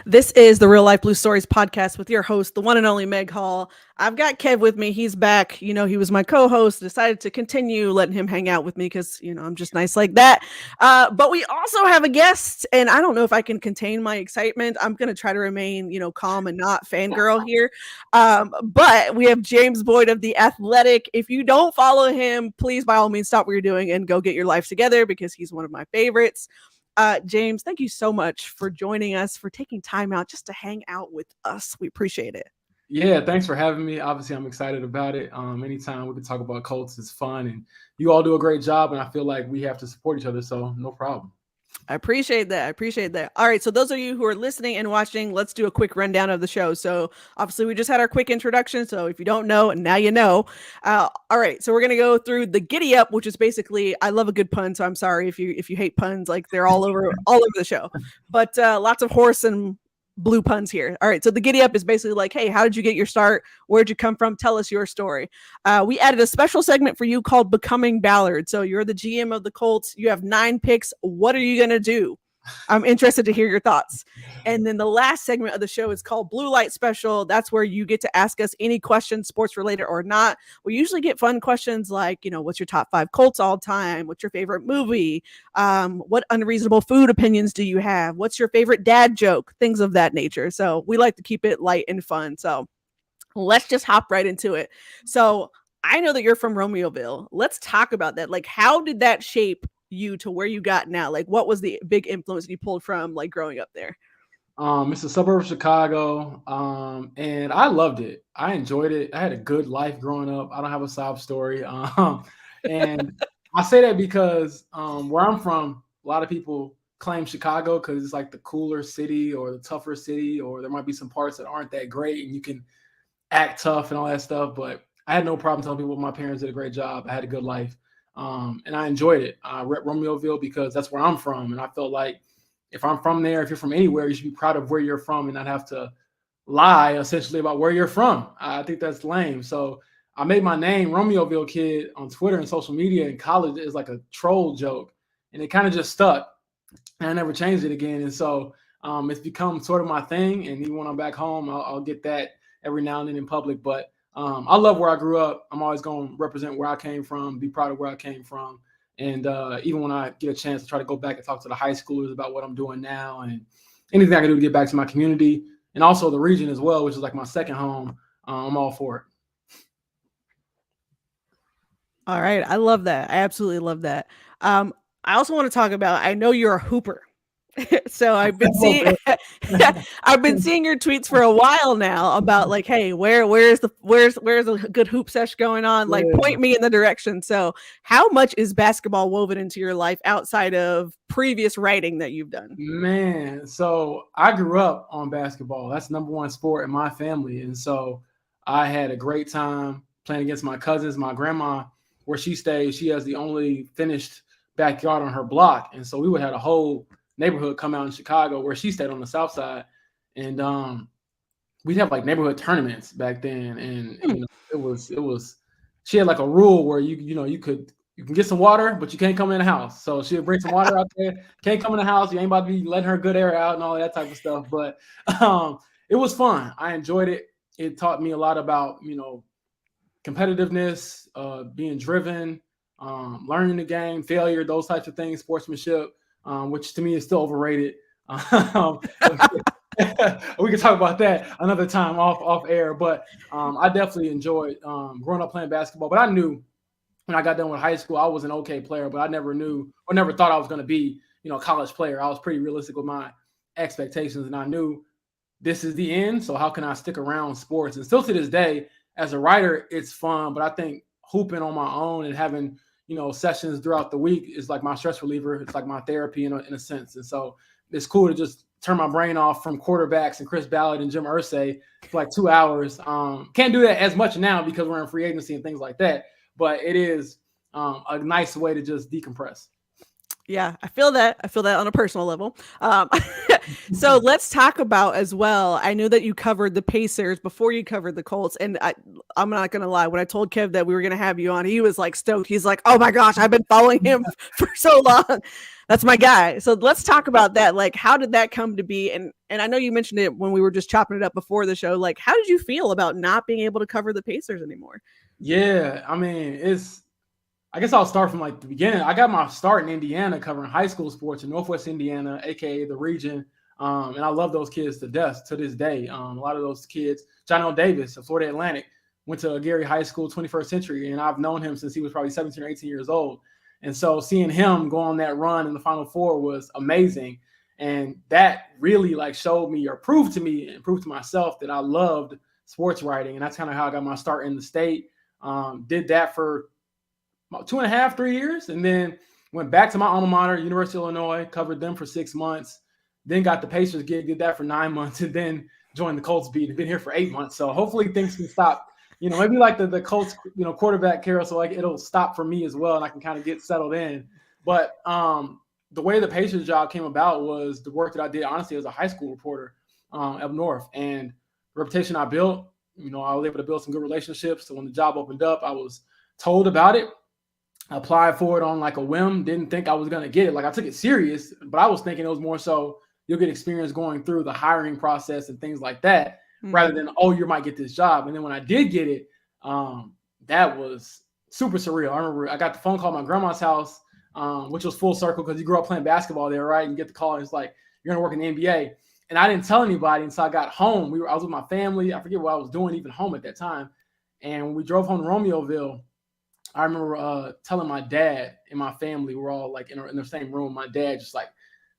This is the Real Life Blue Stories podcast with your host, the one and only Meg Hall. I've got Kev with me. He's back. You know, he was my co-host. Decided to continue letting him hang out with me because, you know, I'm just nice like that. But we also have a guest, and I don't know if I can contain my excitement. I'm going to try to remain, calm and not fangirl here. But we have James Boyd of The Athletic. If you don't follow him, please, by all means, stop what you're doing and go get your life together because he's one of my favorites. James, thank you so much for joining us, for taking time out just to hang out with us. We appreciate it. Yeah, thanks for having me. Obviously, I'm excited about it. Anytime we can talk about Colts is fun, and you all do a great job, and I feel like we have to support each other, so no problem. I appreciate that. All right, so those of you who are listening and watching, let's do a quick rundown of the show. So obviously we just had our quick introduction, so if you don't know, now you know. All right, so we're gonna go through the giddy up, which is basically, I love a good pun, so I'm sorry if you hate puns, like they're all over the show. But lots of horse and blue puns here. All right, so the giddy up is basically like, hey, how did you get your start? Where'd you come from? Tell us your story. We added a special segment for you called Becoming Ballard. So you're the GM of the Colts. You have 9 picks. What are you going to do? I'm interested to hear your thoughts. And then the last segment of the show is called Blue Light Special. That's where you get to ask us any questions, sports related or not. We usually get fun questions like, what's your top 5 Colts all time? What's your favorite movie? What unreasonable food opinions do you have? What's your favorite dad joke? Things of that nature. So we like to keep it light and fun. So let's just hop right into it. So I know that you're from Romeoville. Let's talk about that. Like, how did that shape you to where you got now? Like, what was the big influence you pulled from, like, growing up there? It's a suburb of Chicago, and I loved it. I enjoyed it. I had a good life growing up. I don't have a sob story, and I say that because where I'm from, a lot of people claim Chicago because it's like the cooler city or the tougher city, or there might be some parts that aren't that great, and you can act tough and all that stuff. But I had no problem telling people my parents did a great job. I had a good life. And I enjoyed it. I rep Romeoville because that's where I'm from. And I felt like if I'm from there, if you're from anywhere, you should be proud of where you're from and not have to lie essentially about where you're from. I think that's lame. So I made my name Romeoville Kid on Twitter and social media in college as like a troll joke. And it kind of just stuck. And I never changed it again. And so it's become sort of my thing. And even when I'm back home, I'll get that every now and then in public. But I love where I grew up. I'm always going to represent where I came from, be proud of where I came from. And even when I get a chance to try to go back and talk to the high schoolers about what I'm doing now and anything I can do to get back to my community and also the region as well, which is like my second home, I'm all for it. All right. I love that. I absolutely love that. I also want to talk about, I know you're a hooper. So I've been seeing your tweets for a while now about like, hey, where's a good hoop sesh going on? Like, point me in the direction. So how much is basketball woven into your life outside of previous writing that you've done? Man, so I grew up on basketball. That's number one sport in my family. And so I had a great time playing against my cousins. My grandma, where she stays, she has the only finished backyard on her block. And so we would have a whole neighborhood come out in Chicago where she stayed on the south side. And we'd have like neighborhood tournaments back then. And it was she had like a rule where you can get some water, but you can't come in the house. So she would bring some water out there. Can't come in the house. You ain't about to be letting her good air out and all that type of stuff. But it was fun. I enjoyed it. It taught me a lot about, competitiveness, being driven, learning the game, failure, those types of things, sportsmanship. Which to me is still overrated. We can talk about that another time off air. But I definitely enjoyed growing up playing basketball. But I knew when I got done with high school, I was an okay player, but I never knew or never thought I was going to be, a college player. I was pretty realistic with my expectations, and I knew this is the end. So how can I stick around sports? And still to this day, as a writer, it's fun. But I think hooping on my own and having sessions throughout the week is like my stress reliever. It's like my therapy in a sense. And so it's cool to just turn my brain off from quarterbacks and Chris Ballard and Jim Irsay for like 2 hours. Can't do that as much now because we're in free agency and things like that. But it is a nice way to just decompress. Yeah, I feel that. I feel that on a personal level. So let's talk about as well. I know that you covered the Pacers before you covered the Colts, and I'm not gonna lie. When I told Kev that we were gonna have you on, he was like stoked. He's like, "Oh my gosh, I've been following him for so long. That's my guy." So let's talk about that. Like, how did that come to be? And I know you mentioned it when we were just chopping it up before the show. Like, how did you feel about not being able to cover the Pacers anymore? Yeah, I mean, I guess I'll start from like the beginning. I got my start in Indiana covering high school sports in Northwest Indiana, aka the region. And I love those kids to death to this day. A lot of those kids, John L. Davis of Florida Atlantic, went to Gary High School, 21st Century, and I've known him since he was probably 17 or 18 years old. And so seeing him go on that run in the Final Four was amazing. And that really like showed me or proved to me and proved to myself that I loved sports writing. And that's kind of how I got my start in the state. Did that for about 2.5, 3 years, and then went back to my alma mater, University of Illinois, covered them for 6 months, then got the Pacers gig, did that for 9 months, and then joined the Colts beat and been here for 8 months. So hopefully things can stop. Maybe like the Colts, quarterback carousel, like it'll stop for me as well, and I can kind of get settled in. But the way the Pacers job came about was the work that I did, honestly, as a high school reporter up north, and the reputation I built. I was able to build some good relationships. So when the job opened up, I was told about it. Applied for it on like a whim. Didn't think I was going to get it. Like I took it serious, but I was thinking it was more so you'll get experience going through the hiring process and things like that, rather than, oh, you might get this job. And then when I did get it, that was super surreal. I remember I got the phone call at my grandma's house, which was full circle because you grew up playing basketball there, right? And get the call, and it's like, you're going to work in the NBA. And I didn't tell anybody until I got home. I was with my family. I forget what I was doing even home at that time. And when we drove home to Romeoville, I remember telling my dad and my family, we're all like in the same room. My dad just like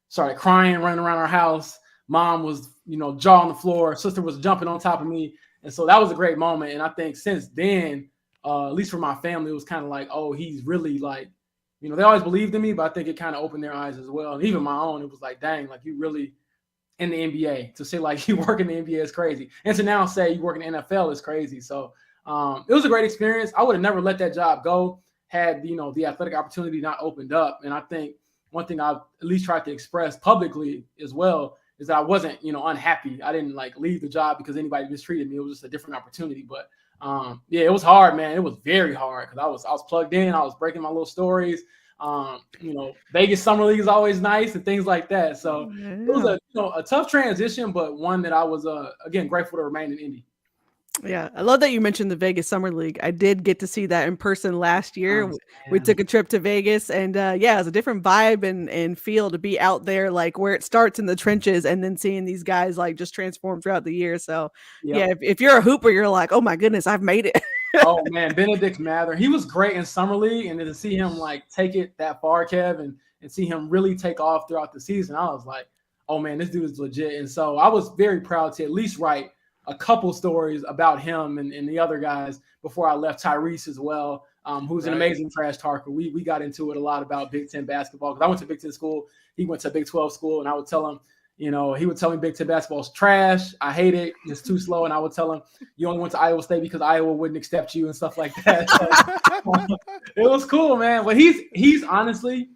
started crying, running around our house. Mom was, jaw on the floor. Sister was jumping on top of me. And so that was a great moment. And I think since then, at least for my family, it was kind of like, oh, he's really like, they always believed in me, but I think it kind of opened their eyes as well. And even my own, it was like, dang, like you really in the NBA. To say like you work in the NBA is crazy. And to now say you work in the NFL is crazy. So it was a great experience. I would have never let that job go had, the athletic opportunity not opened up. And I think one thing I've at least tried to express publicly as well is that I wasn't, unhappy. I didn't like leave the job because anybody mistreated me. It was just a different opportunity. But yeah, it was hard, man. It was very hard because I was plugged in. I was breaking my little stories. Vegas Summer League is always nice and things like that. So it was a tough transition, but one that I was again grateful to remain in Indy. Yeah, I love that you mentioned the Vegas Summer League. I did get to see that in person last year. We took a trip to Vegas, and yeah, it was a different vibe and feel to be out there, like where it starts in the trenches, and then seeing these guys like just transform throughout the year. So yeah, if you're a hooper, you're like, oh my goodness, I've made it. Oh man, Benedict Mather, he was great in summer league, and then to see him like take it that far, Kev, and see him really take off throughout the season, I was like, oh man, this dude is legit. And so I was very proud to at least write a couple stories about him and the other guys before I left. Tyrese as well, who's an amazing trash talker. We got into it a lot about Big Ten basketball because I went to Big Ten school. He went to Big 12 school, and I would tell him, he would tell me Big Ten basketball is trash. I hate it. It's too slow. And I would tell him, you only went to Iowa State because Iowa wouldn't accept you and stuff like that. So, it was cool, man. But he's honestly,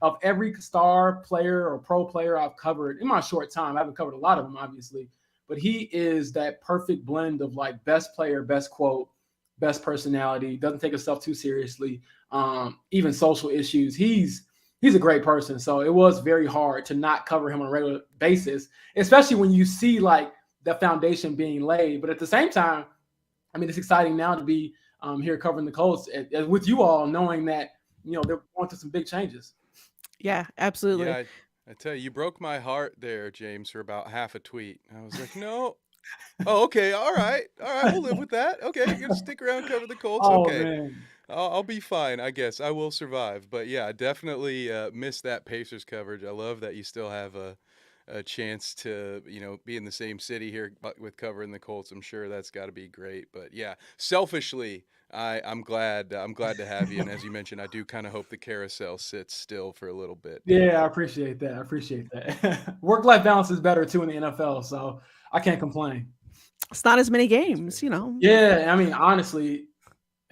of every star player or pro player I've covered in my short time, I haven't covered a lot of them, obviously, but he is that perfect blend of like best player, best quote, best personality, doesn't take himself too seriously, even social issues. He's a great person. So it was very hard to not cover him on a regular basis, especially when you see like the foundation being laid. But at the same time, I mean, it's exciting now to be here covering the Colts with you all, knowing that, they're going through some big changes. Yeah, absolutely. Yeah, I tell you, you broke my heart there, James, for about half a tweet. I was like, no. Oh, okay. All right. We'll live with that. Okay. You're going to stick around, cover the Colts. Oh, okay. Man. I'll be fine, I guess. I will survive. But yeah, definitely missed that Pacers coverage. I love that you still have a chance to, be in the same city here with covering the Colts. I'm sure that's got to be great. But yeah, selfishly, I'm glad to have you. And as you mentioned, I do kind of hope the carousel sits still for a little bit. Yeah, I appreciate that. Work-life balance is better too in the NFL, so I can't complain. It's not as many games, Yeah, I mean, honestly,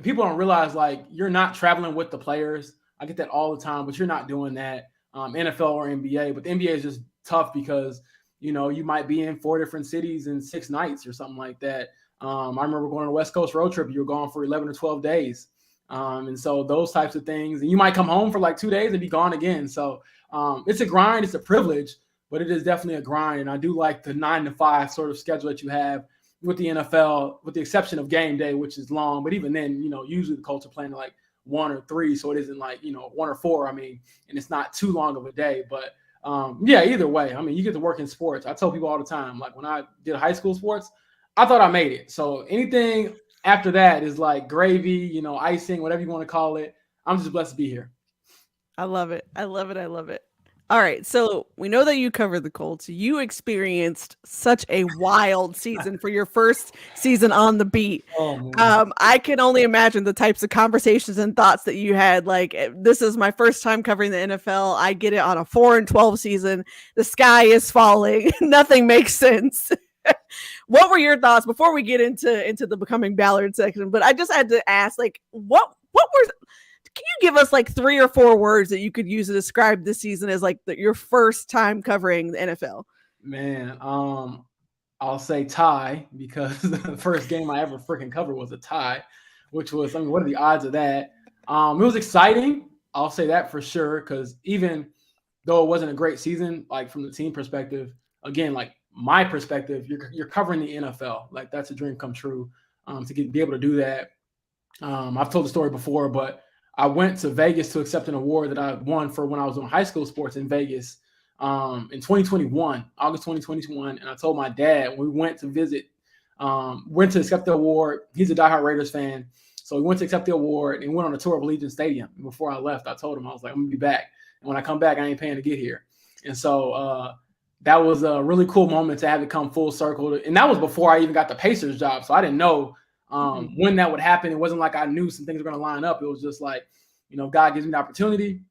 people don't realize like you're not traveling with the players. I get that all the time, but you're not doing that. NFL or NBA. But the NBA is just tough because, you know, you might be in 4 different cities in 6 nights or something like that. I remember going on a West Coast road trip. You were gone for 11 or 12 days. And so those types of things. And you might come home for like 2 days and be gone again. So it's a grind. It's a privilege, but it is definitely a grind. And I do like the 9 to 5 sort of schedule that you have with the NFL, with the exception of game day, which is long. But even then, you know, usually the Colts are playing like 1 or 3. So it isn't like, you know, 1 or 4. I mean, and it's not too long of a day. But yeah, either way, I mean, you get to work in sports. I tell people all the time, like when I did high school sports, I thought I made it. So anything after that is like gravy, you know, icing, whatever you want to call it. I'm just blessed to be here. I love it. I love it. I love it. All right. So we know that you covered the Colts. You experienced such a wild season for your first season on the beat. Oh, I can only imagine the types of conversations and thoughts that you had. Like, this is my first time covering the NFL. I get it on a 4-12 season. The sky is falling. Nothing makes sense. What were your thoughts before we get into the Becoming Ballard section? But I just had to ask, like, what were, can you give us like 3 or 4 words that you could use to describe this season as like your first time covering the NFL? Man, I'll say tie, because the first game I ever freaking covered was a tie, which was, I mean, what are the odds of that? It was exciting. I'll say that for sure, because even though it wasn't a great season, like from the team perspective, again, like my perspective, you're covering the NFL. Like that's a dream come true to be able to do that. I've told the story before, but I went to Vegas to accept an award that I won for when I was on high school sports in Vegas in 2021, August 2021. And I told my dad, when we went to visit, went to accept the award. He's a diehard Raiders fan. So we went to accept the award and went on a tour of Allegiant Stadium. And before I left, I told him, I was like, I'm going to be back. And when I come back, I ain't paying to get here. And so that was a really cool moment to have it come full circle. And that was before I even got the Pacers job. So I didn't know when that would happen. It wasn't like I knew some things were going to line up. It was just like, you know, God gives me the opportunity.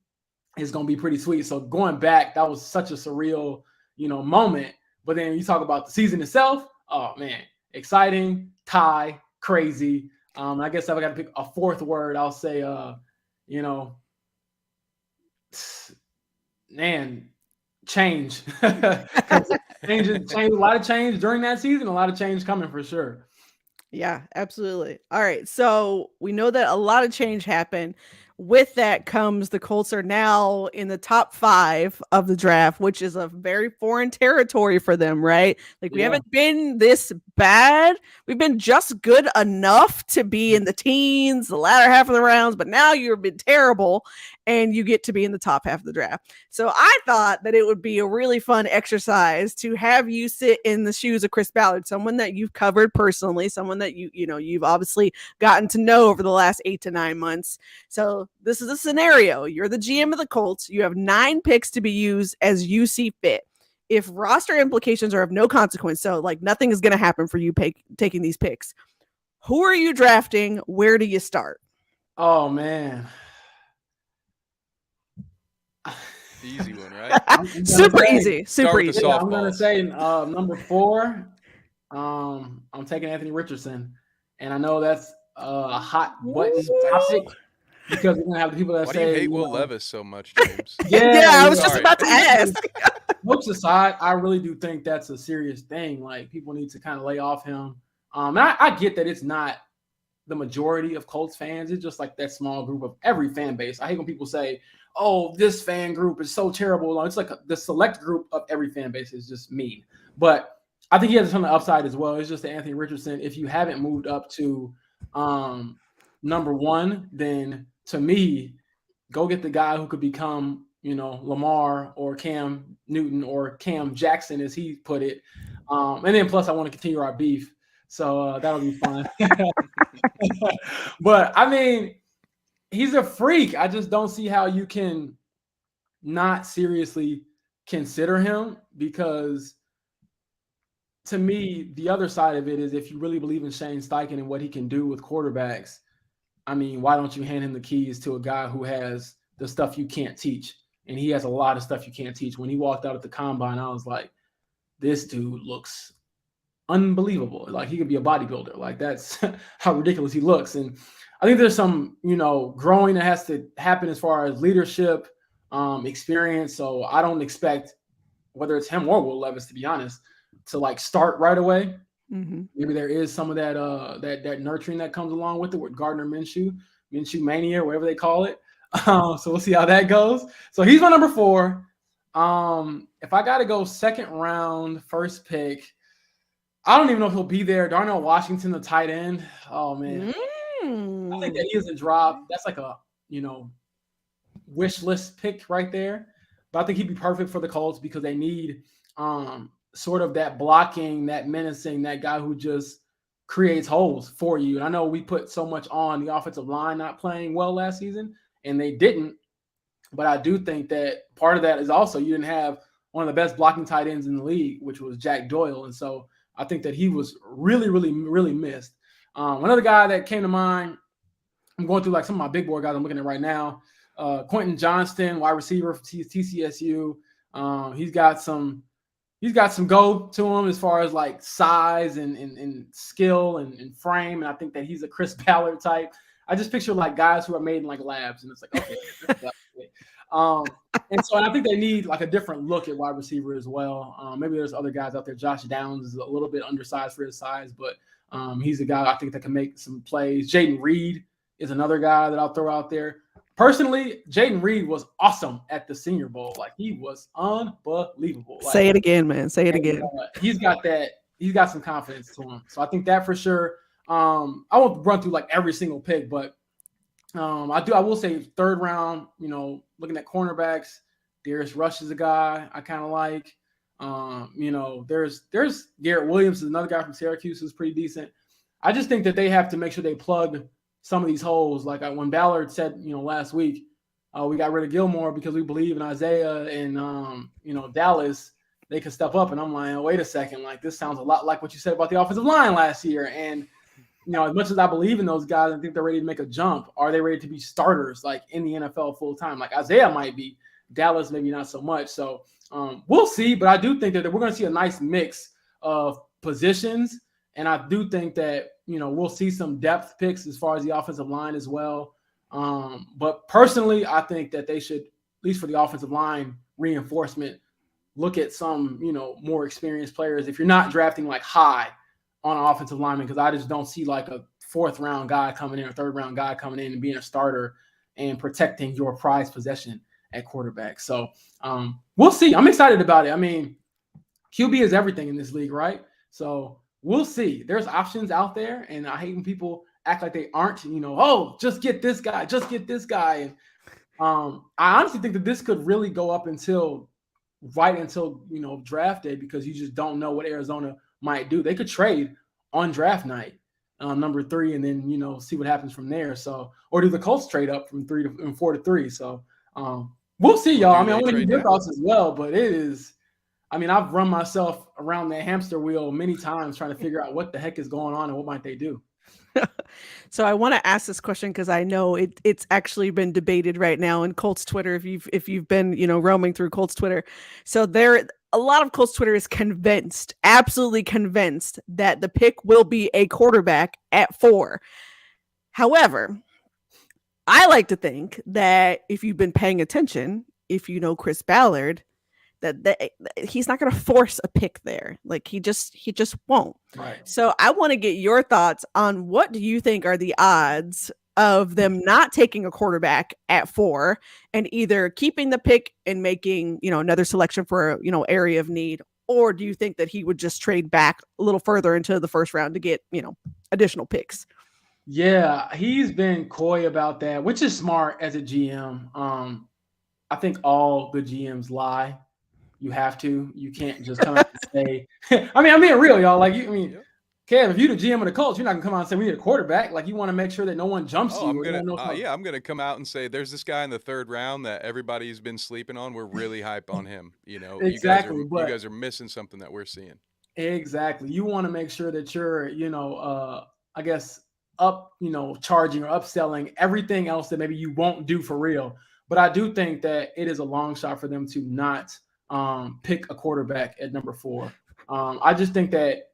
It's going to be pretty sweet. So going back, that was such a surreal, you know, moment. But then you talk about the season itself. Oh man, exciting, tie, crazy. I guess if I got to pick a 4th word, I'll say, you know, man, change. change, a lot of change during that season, a lot of change coming for sure. Yeah, absolutely. All right. So we know that a lot of change happened. With that comes the Colts are now in the top 5 of the draft, which is a very foreign territory for them, right? Like we haven't been this bad. We've been just good enough to be in the teens, the latter half of the rounds, but now you've been terrible and you get to be in the top half of the draft. So I thought that it would be a really fun exercise to have you sit in the shoes of Chris Ballard, someone that you've covered personally, someone that you've obviously gotten to know over the last 8 to 9 months. So this is a scenario. You're the GM of the Colts. You have 9 picks to be used as you see fit. If roster implications are of no consequence, so like nothing is going to happen for you taking these picks, who are you drafting? Where do you start? Oh, man. Easy one, right? Super easy. Super easy. Yeah, I'm going to say number 4, I'm taking Anthony Richardson. And I know that's a hot button topic, because we're going to have the people that Why say, do you hate Will Levis so much, James? Yeah, I was just about to ask. Jokes aside, I really do think that's a serious thing. Like, people need to kind of lay off him. And I get that it's not the majority of Colts fans. It's just like that small group of every fan base. I hate when people say, oh, this fan group is so terrible. It's like the select group of every fan base is just mean. But I think he has a ton of upside as well. It's just that Anthony Richardson, if you haven't moved up to number 1, then to me, go get the guy who could become, you know, Lamar or Cam Newton or Cam Jackson, as he put it. And then plus I want to continue our beef. So that'll be fun. But I mean, he's a freak. I just don't see how you can not seriously consider him, because to me, the other side of it is, if you really believe in Shane Steichen and what he can do with quarterbacks, I mean, why don't you hand him the keys to a guy who has the stuff you can't teach? And he has a lot of stuff you can't teach. When he walked out at the combine, I was like, this dude looks unbelievable. Like, he could be a bodybuilder. Like, that's how ridiculous he looks. And I think there's some, you know, growing that has to happen as far as leadership, experience. So I don't expect, whether it's him or Will Levis, to be honest, to like start right away. Mm-hmm. Maybe there is some of that that nurturing that comes along with it, with Gardner Minshew mania, whatever they call it. So we'll see how that goes. So he's my number 4. If I got to go second round, first pick, I don't even know if he'll be there. Darnell Washington, the tight end. Oh man, I think that he is a drop. That's like a wish list pick right there. But I think he'd be perfect for the Colts because they need sort of that blocking, that menacing, that guy who just creates holes for you. And I know we put so much on the offensive line not playing well last season, and they didn't. But I do think that part of that is also you didn't have one of the best blocking tight ends in the league, which was Jack Doyle. And so I think that he was really, really, really missed. Another guy that came to mind, I'm going through like some of my big board guys I'm looking at right now. Quentin Johnston, wide receiver for TCSU. He's got some go to him as far as like size and skill and frame. And I think that he's a Chris Ballard type. I just picture like guys who are made in like labs, and it's like, okay. And so I think they need like a different look at wide receiver as well. Maybe there's other guys out there. Josh Downs is a little bit undersized for his size, but he's a guy I think that can make some plays. Jaden Reed is another guy that I'll throw out there. Personally, Jaden Reed was awesome at the Senior Bowl. Like, he was unbelievable. Like, say it again, man. Say it again. He's got that. He's got some confidence to him. So I think that for sure. I won't run through like every single pick, but I will say third round, looking at cornerbacks, Darius Rush is a guy I kind of like. There's Garrett Williams is another guy from Syracuse who's pretty decent. I just think that they have to make sure they plug some of these holes. Like when Ballard said, last week, we got rid of Gilmore because we believe in Isaiah and, Dallas, they could step up. And I'm like, oh, wait a second. Like, this sounds a lot like what you said about the offensive line last year. And, as much as I believe in those guys, I think they're ready to make a jump. Are they ready to be starters like in the NFL full time? Like Isaiah might be, Dallas maybe not so much. So we'll see. But I do think that we're going to see a nice mix of positions. And I do think that, we'll see some depth picks as far as the offensive line as well. But personally, I think that they should, at least for the offensive line reinforcement, look at some, more experienced players. If you're not drafting like high on an offensive lineman, because I just don't see like a 4th round guy coming in or 3rd round guy coming in and being a starter and protecting your prized possession at quarterback. So we'll see. I'm excited about it. I mean, QB is everything in this league, right? So we'll see. There's options out there, and I hate when people act like they aren't, just get this guy, just get this guy. And I honestly think that this could really go up until draft day, because you just don't know what Arizona might do. They could trade on draft night, number 3, and then, see what happens from there. So, or do the Colts trade up from 4 to 3? So we'll see, y'all. I mean, I want to hear your thoughts as well, but it is, I've run myself around that hamster wheel many times trying to figure out what the heck is going on and what might they do. So I want to ask this question because I know it's actually been debated right now in Colts Twitter. If you've been roaming through Colts Twitter, so a lot of Colts Twitter is absolutely convinced that the pick will be a quarterback at 4. However, I like to think that if you've been paying attention, if you know Chris Ballard, that he's not going to force a pick there. Like he just won't. Right. So I want to get your thoughts on what do you think are the odds of them not taking a quarterback at 4 and either keeping the pick and making, another selection for, area of need, or do you think that he would just trade back a little further into the first round to get, additional picks? Yeah, he's been coy about that, which is smart as a GM. I think all good GMs lie. You have to. You can't just come out and say. I'm being real, y'all. Like, Kev, if you're the GM of the Colts, you're not gonna come out and say we need a quarterback. Like, you want to make sure that no one jumps you. I'm gonna come out and say there's this guy in the 3rd round that everybody's been sleeping on. We're really hype on him. Exactly. You guys are missing something that we're seeing. Exactly. You want to make sure that you're, I guess up, charging or upselling everything else that maybe you won't do for real. But I do think that it is a long shot for them to not pick a quarterback at number 4. I just think that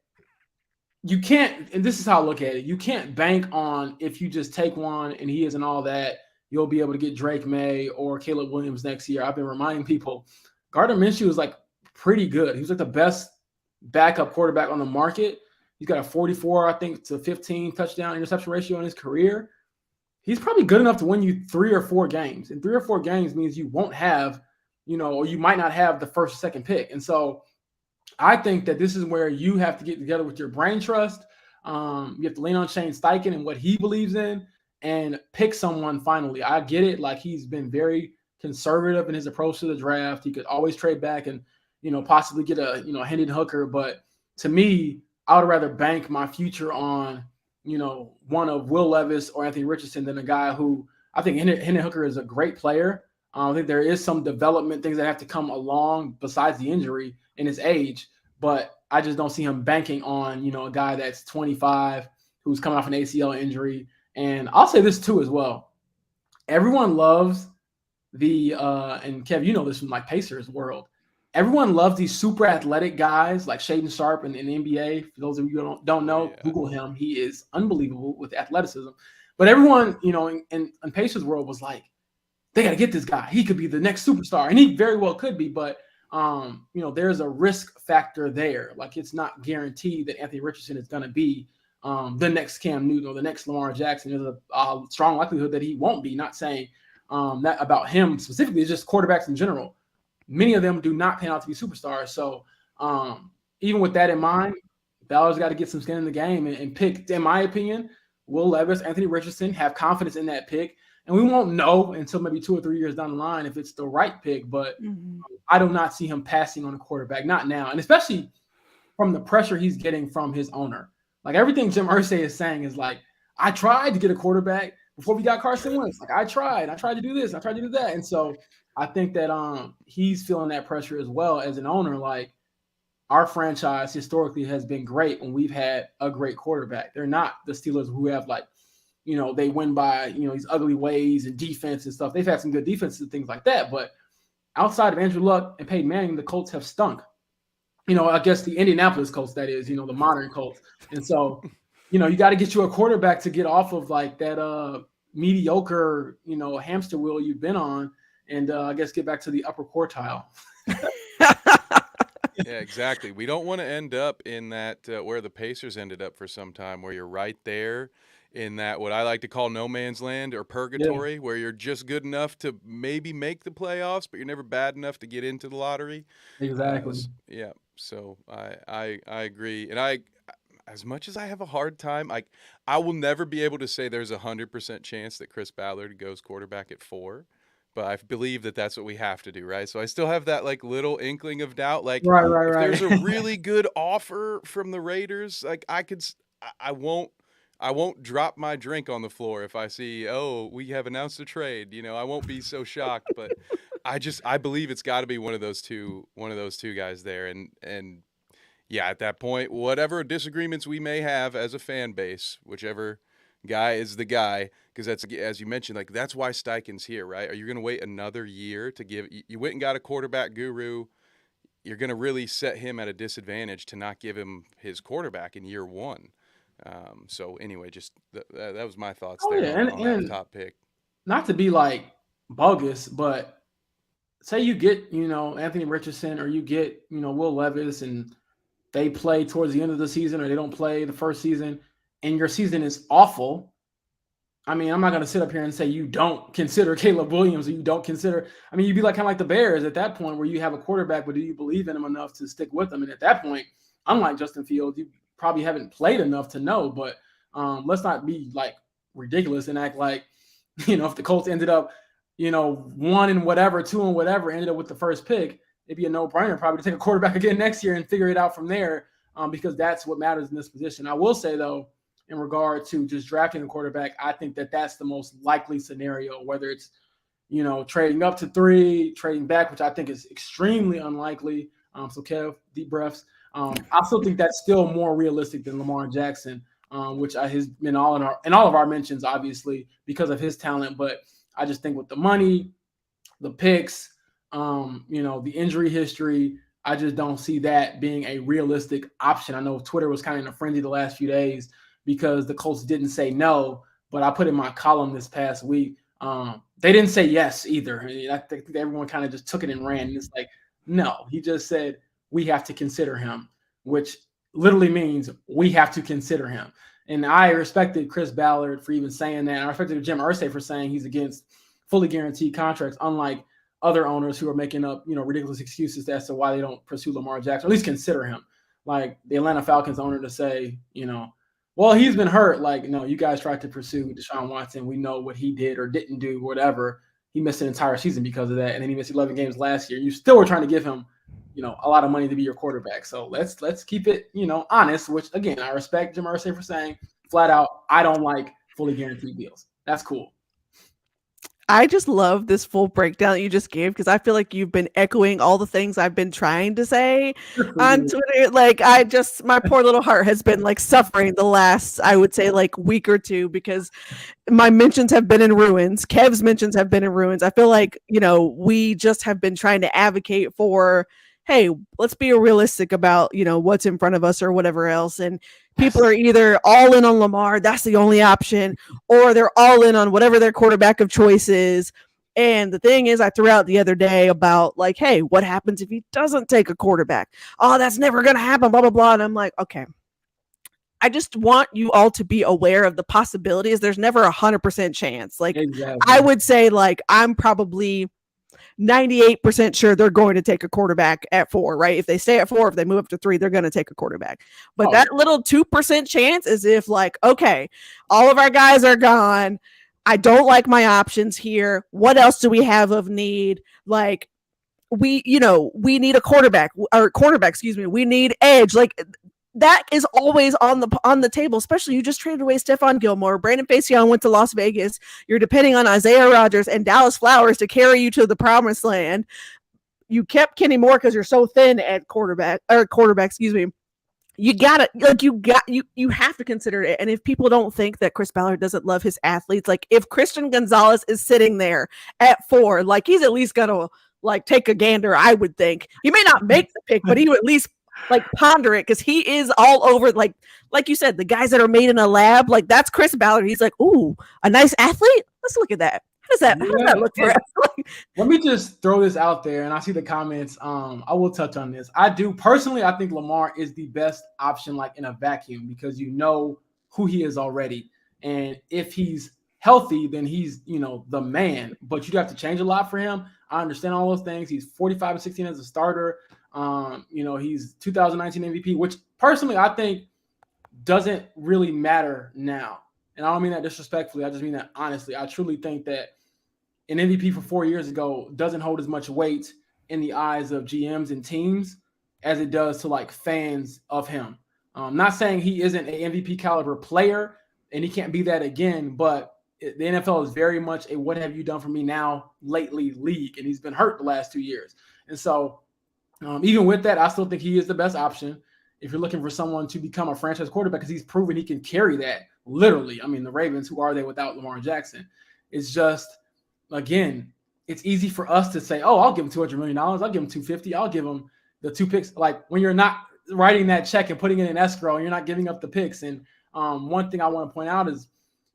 you can't, and this is how I look at it, you can't bank on if you just take one and he isn't all that, you'll be able to get Drake May or Caleb Williams next year. I've been reminding people, Gardner Minshew is like pretty good. He was like the best backup quarterback on the market. He's got a 44, I think, to 15 touchdown interception ratio in his career. He's probably good enough to win you 3 or 4 games. And 3 or 4 games means you won't have, or you might not have the first or second pick. And so I think that this is where you have to get together with your brain trust. You have to lean on Shane Steichen and what he believes in and pick someone finally. I get it. Like, he's been very conservative in his approach to the draft. He could always trade back and, possibly get a, Hendon Hooker. But to me, I would rather bank my future on, one of Will Levis or Anthony Richardson than a guy who I think Hendon Hooker is a great player. I think there is some development things that have to come along besides the injury in his age, but I just don't see him banking on, a guy that's 25 who's coming off an ACL injury. And I'll say this too as well. Everyone loves and Kev, this from like Pacers world. Everyone loves these super athletic guys like Shaden Sharp in the NBA. For those of you who don't know, Google him. He is unbelievable with athleticism. But everyone, in Pacers world was like, they got to get this guy. He could be the next superstar. And he very well could be. But, there's a risk factor there. Like, it's not guaranteed that Anthony Richardson is going to be the next Cam Newton or the next Lamar Jackson. There's a strong likelihood that he won't be. Not saying that about him specifically. It's just quarterbacks in general. Many of them do not pan out to be superstars. So even with that in mind, Ballard's got to get some skin in the game and pick, in my opinion, Will Levis, Anthony Richardson, have confidence in that pick. And we won't know until maybe 2 or 3 years down the line if it's the right pick. But I do not see him passing on a quarterback, not now. And especially from the pressure he's getting from his owner. Like, everything Jim Irsay is saying is like, I tried to get a quarterback before we got Carson Wentz. Like, I tried to do this. I tried to do that. And so I think that he's feeling that pressure as well as an owner. Like, our franchise historically has been great when we've had a great quarterback. They're not the Steelers who have like, they win by, these ugly ways and defense and stuff. They've had some good defenses and things like that. But outside of Andrew Luck and Peyton Manning, the Colts have stunk. I guess the Indianapolis Colts, that is, the modern Colts. And so, you got to get you a quarterback to get off of like that mediocre, hamster wheel you've been on and I guess get back to the upper quartile. Yeah, exactly. We don't want to end up in that where the Pacers ended up for some time, where you're right there in that what I like to call no man's land or purgatory, where you're just good enough to maybe make the playoffs, but you're never bad enough to get into the lottery. Exactly. Yeah. So I agree. And as much as I have a hard time, I will never be able to say there's 100% chance that Chris Ballard goes quarterback at 4. But I believe that that's what we have to do, right? So I still have that like little inkling of doubt. Like, right. There's a really good offer from the Raiders, like I won't drop my drink on the floor if I see, we have announced a trade. I won't be so shocked. But I believe it's got to be one of those two guys there. And yeah, at that point, whatever disagreements we may have as a fan base, whichever guy is the guy, because that's, as you mentioned, like that's why Steichen's here, right? Are you going to wait another year to give? You went and got a quarterback guru. You're going to really set him at a disadvantage to not give him his quarterback in year 1. So anyway, just that was my thoughts there on that top pick. Not to be like bogus, but say you get Anthony Richardson or you get Will Levis and they play towards the end of the season or they don't play the first season and your season is awful. I mean, I'm not going to sit up here and say you don't consider Caleb Williams or you don't consider – I mean, you'd be like kind of like the Bears at that point where you have a quarterback, but do you believe in him enough to stick with him? And at that point, unlike Justin Fields, you probably haven't played enough to know. But let's not be like ridiculous and act like, if the Colts ended up, 1 and whatever, 2 and whatever, ended up with the first pick, it'd be a no-brainer probably to take a quarterback again next year and figure it out from there because that's what matters in this position. I will say, though, in regard to just drafting a quarterback, I think that that's the most likely scenario, whether it's, trading up to 3, trading back, which I think is extremely unlikely. So Kev, deep breaths. I still think that's still more realistic than Lamar Jackson, which has been all in all of our mentions, obviously, because of his talent. But I just think with the money, the picks, the injury history, I just don't see that being a realistic option. I know Twitter was kind of in a frenzy the last few days because the Colts didn't say no, but I put in my column this past week, They didn't say yes either. I think everyone kind of just took it and ran. And it's like, no, he just said we have to consider him, which literally means we have to consider him. And I respected Chris Ballard for even saying that. And I respected Jim Irsay for saying he's against fully guaranteed contracts, unlike other owners who are making up, ridiculous excuses as to why they don't pursue Lamar Jackson, or at least consider him. Like the Atlanta Falcons owner to say, well, he's been hurt. Like, no, you guys tried to pursue Deshaun Watson. We know what he did or didn't do, whatever. He missed an entire season because of that. And then he missed 11 games last year. You still were trying to give him, a lot of money to be your quarterback. So let's keep it, honest, which again, I respect Jim Irsay for saying flat out, I don't like fully guaranteed deals. That's cool. I just love this full breakdown that you just gave because I feel like you've been echoing all the things I've been trying to say on Twitter. Like my poor little heart has been like suffering the last, I would say, like week or two because my mentions have been in ruins. Kev's mentions have been in ruins. I feel like, we just have been trying to advocate for, hey, let's be realistic about, what's in front of us or whatever else. And people are either all in on Lamar, that's the only option, or they're all in on whatever their quarterback of choice is. And the thing is, I threw out the other day about like, hey, what happens if he doesn't take a quarterback? Oh, that's never going to happen, blah, blah, blah. And I'm like, okay, I just want you all to be aware of the possibilities. There's never 100% chance. Like, exactly. I would say like, I'm probably 98% sure they're going to take a quarterback at 4, right? If they stay at 4, if they move up to 3, they're going to take a quarterback. But that little 2% chance is if like, okay, all of our guys are gone. I don't like my options here. What else do we have of need? Like we need a quarterback. We need edge. Like that is always on the table, especially you just traded away Stephon Gilmore. Brandon Facyson went to Las Vegas. You're depending on Isaiah Rodgers and Dallas Flowers to carry you to the promised land. You kept Kenny Moore because you're so thin at quarterback. You gotta you have to consider it. And if people don't think that Chris Ballard doesn't love his athletes, like if Christian Gonzalez is sitting there at 4, like he's at least gonna like take a gander. I would think he may not make the pick, but he would at least like ponder it because he is all over like you said, the guys that are made in a lab, like that's Chris Ballard. He's like, ooh, a nice athlete. Let's look at that. How does that look for us? Let me just throw this out there, and I see the comments. I will touch on this. I think Lamar is the best option, like in a vacuum, because you know who he is already, and if he's healthy, then he's the man. But you'd have to change a lot for him. I understand all those things. He's 45-16 as a starter. He's 2019 MVP, which personally I think doesn't really matter now. And I don't mean that disrespectfully. I just mean that honestly. I truly think that an MVP for 4 years ago doesn't hold as much weight in the eyes of GMs and teams as it does to like fans of him. Not saying he isn't an MVP caliber player and he can't be that again, but the NFL is very much a what have you done for me now lately league. And he's been hurt the last 2 years. And so even with that, I still think he is the best option if you're looking for someone to become a franchise quarterback because he's proven he can carry that literally. I mean, the Ravens, who are they without Lamar Jackson? It's just, again, it's easy for us to say, oh, I'll give him $200 million. I'll give him $250. I'll give him the 2 picks. Like when you're not writing that check and putting it in escrow and you're not giving up the picks. And one thing I want to point out is,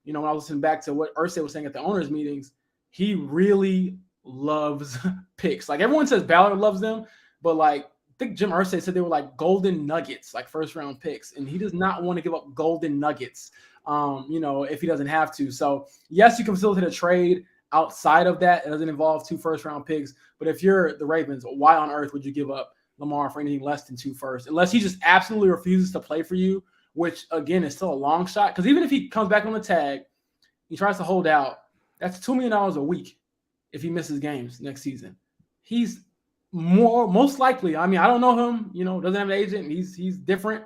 when I was listening back to what Irsay was saying at the owners' meetings, he really loves picks. Like everyone says Ballard loves them, but like I think Jim Irsay said they were like golden nuggets, like first round picks. And he does not want to give up golden nuggets, if he doesn't have to. So yes, you can facilitate a trade outside of that. It doesn't involve 2 first round picks. But if you're the Ravens, why on earth would you give up Lamar for anything less than 2 firsts? Unless he just absolutely refuses to play for you, which again is still a long shot. Because even if he comes back on the tag, he tries to hold out, that's $2 million a week if he misses games next season. He's most likely, I mean, I don't know him, doesn't have an agent. He's different,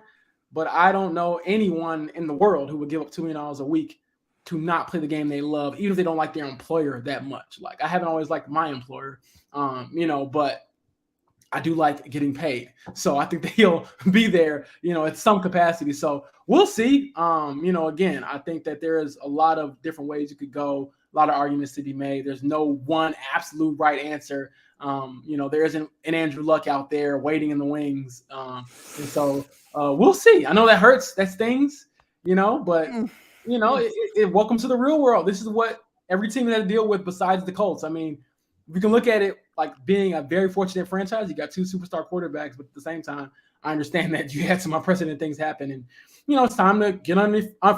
but I don't know anyone in the world who would give up $2 million a week to not play the game they love, even if they don't like their employer that much. Like I haven't always liked my employer, but I do like getting paid. So I think that he'll be there, at some capacity. So we'll see. Again, I think that there is a lot of different ways you could go, a lot of arguments to be made. There's no one absolute right answer. There isn't an Andrew Luck out there waiting in the wings. And so we'll see. I know that hurts, that stings, but welcome to the real world. This is what every team that I deal with besides the Colts. I mean, we can look at it like being a very fortunate franchise. You got 2 superstar quarterbacks, but at the same time, I understand that you had some unprecedented things happen. And, it's time to get